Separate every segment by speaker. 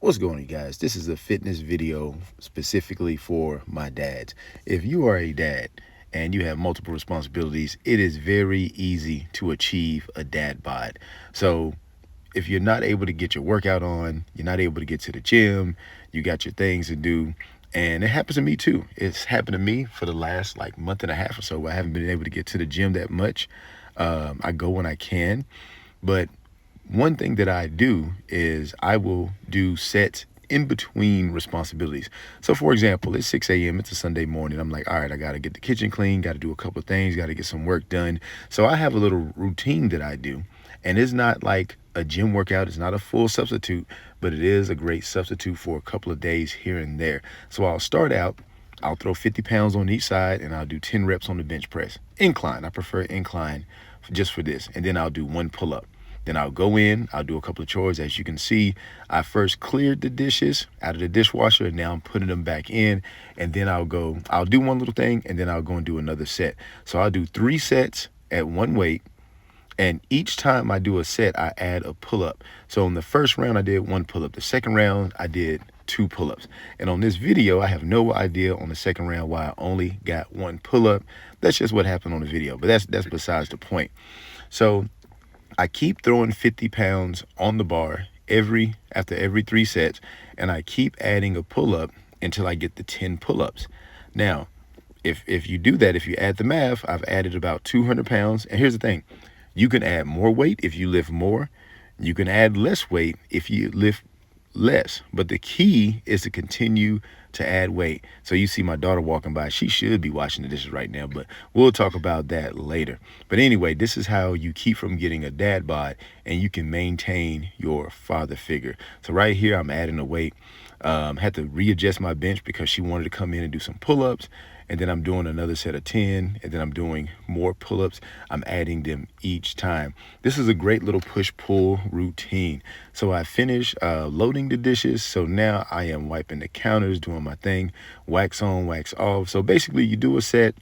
Speaker 1: What's going on, you guys? This is a fitness video specifically for my dads. If you are a dad and you have multiple responsibilities, it is very easy to achieve a dad bod. So if you're not able to get your workout on, you're not able to get to the gym, you got your things to do. And it happens to me too. It's happened to me for the last like month and a half or so where I haven't been able to get to the gym that much. I go when I can, but one thing that I do is I will do sets in between responsibilities. So for example, it's 6 a.m. It's a Sunday morning. I'm like, all right, I got to get the kitchen clean, got to do a couple of things, got to get some work done. So I have a little routine that I do. And it's not like a gym workout. It's not a full substitute, but it is a great substitute for a couple of days here and there. So I'll start out, I'll throw 50 pounds on each side and I'll do 10 reps on the bench press. Incline, I prefer incline just for this. And then I'll do one pull up. Then I'll go in, I'll do a couple of chores. As you can see, I first cleared the dishes out of the dishwasher and now I'm putting them back in. And then I'll do one little thing and then I'll go and do another set. So I'll do 3 sets at one weight. And each time I do a set, I add a pull-up. So in the first round, I did 1 pull-up. The second round, I did 2 pull-ups. And on this video, I have no idea on the second round why I only got 1 pull-up. That's just what happened on the video, but that's besides the point. So I keep throwing 50 pounds on the bar after every 3 sets, and I keep adding a pull-up until I get the 10 pull-ups. Now, if you do that, if you add the math, I've added about 200 pounds. And here's the thing. You can add more weight if you lift more. You can add less weight if you lift less. But the key is to continue to add weight. So you see my daughter walking by. She should be washing the dishes right now, but we'll talk about that later. But anyway, this is how you keep from getting a dad bod and you can maintain your father figure. So right here, I'm adding a weight. Had to readjust my bench because she wanted to come in and do some pull-ups. And then I'm doing another set of 10, and then I'm doing more pull-ups. I'm adding them each time. This is a great little push-pull routine. So I finish loading the dishes. So now I am wiping the counters, doing my thing, wax on, wax off. So basically you do a set.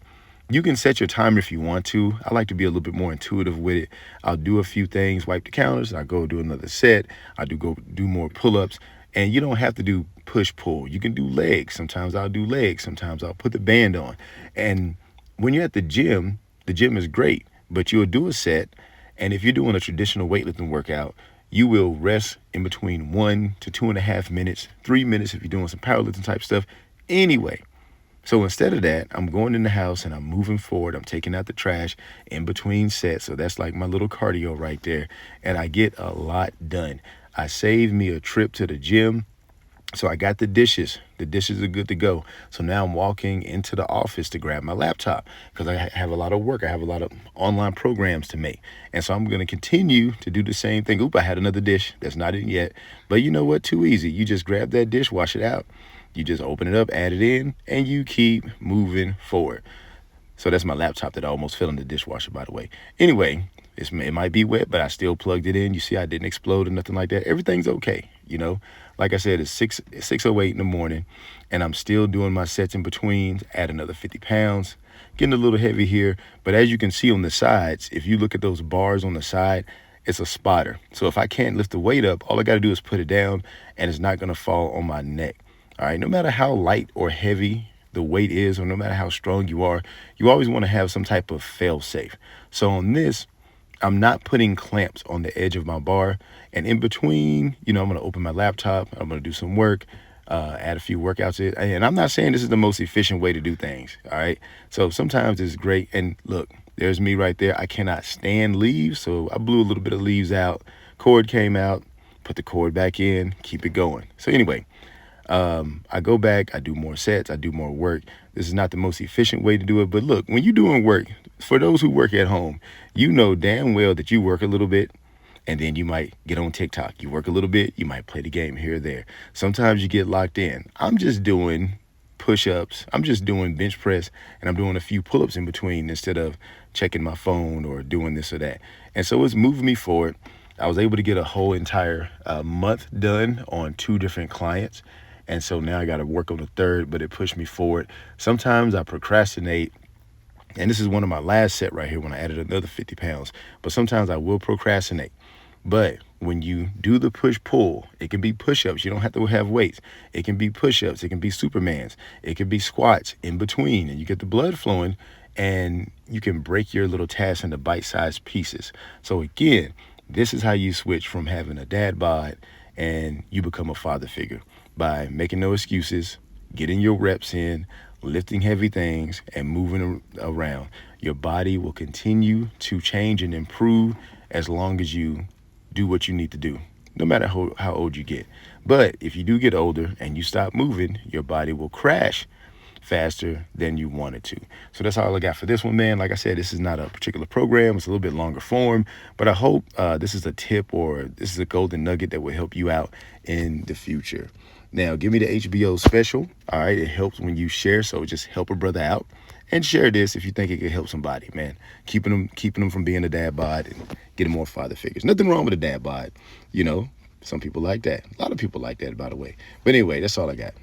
Speaker 1: You can set your timer if you want to. I like to be a little bit more intuitive with it. I'll do a few things, wipe the counters. I go do another set. I go do more pull-ups. And you don't have to do push-pull. You can do legs. Sometimes I'll do legs. Sometimes I'll put the band on. And when you're at the gym is great, but you'll do a set. And if you're doing a traditional weightlifting workout, you will rest in between 1 to 2.5 minutes, 3 minutes if you're doing some powerlifting type stuff. Anyway, so instead of that, I'm going in the house and I'm moving forward. I'm taking out the trash in between sets. So that's like my little cardio right there. And I get a lot done. I saved me a trip to the gym. So I got the dishes. The dishes are good to go. So now I'm walking into the office to grab my laptop because I have a lot of work. I have a lot of online programs to make. And so I'm going to continue to do the same thing. Oop, I had another dish. That's not in yet. But you know what? Too easy. You just grab that dish, wash it out. You just open it up, add it in, and you keep moving forward. So that's my laptop that I almost fell in the dishwasher, by the way. Anyway, it might be wet, but I still plugged it in. You see, I didn't explode or nothing like that. Everything's okay, you know. Like I said, it's 6:08 in the morning, and I'm still doing my sets in between. Add another 50 pounds. Getting a little heavy here, but as you can see on the sides, if you look at those bars on the side, it's a spotter. So if I can't lift the weight up, all I got to do is put it down, and it's not going to fall on my neck. All right, no matter how light or heavy the weight is, or no matter how strong you are, you always want to have some type of fail safe. So on this, I'm not putting clamps on the edge of my bar. And in between, I'm going to open my laptop. I'm going to do some work, add a few workouts in. And I'm not saying this is the most efficient way to do things. All right. So sometimes it's great. And look, there's me right there. I cannot stand leaves. So I blew a little bit of leaves out. Cord came out, put the cord back in, keep it going. So anyway, I go back, I do more sets, I do more work. This is not the most efficient way to do it, but look, when you're doing work, for those who work at home, you know damn well that you work a little bit and then you might get on TikTok. You work a little bit, you might play the game here or there. Sometimes you get locked in. I'm just doing push-ups, I'm just doing bench press, and I'm doing a few pull-ups in between instead of checking my phone or doing this or that. And so it's moving me forward. I was able to get a whole entire month done on 2 different clients. And so now I got to work on the third, but it pushed me forward. Sometimes I procrastinate. And this is one of my last set right here when I added another 50 pounds. But sometimes I will procrastinate. But when you do the push-pull, it can be push-ups. You don't have to have weights. It can be push-ups. It can be Supermans. It can be squats in between, and you get the blood flowing, and you can break your little tasks into bite-sized pieces. So again, this is how you switch from having a dad bod and you become a father figure, by making no excuses, getting your reps in, lifting heavy things, and moving around. Your body will continue to change and improve as long as you do what you need to do, no matter how old you get. But if you do get older and you stop moving, your body will crash faster than you wanted to. So that's all I got for this one, man. Like I said, this is not a particular program. It's a little bit longer form, but I hope this is a tip, or this is a golden nugget that will help you out in the future. Now, give me the HBO special. All right, it helps when you share, so just help a brother out and share this if you think it could help somebody, man. Keeping them from being a dad bod and getting more father figures. Nothing wrong with a dad bod, you know. Some people like that. A lot of people like that, by the way. But anyway, that's all I got.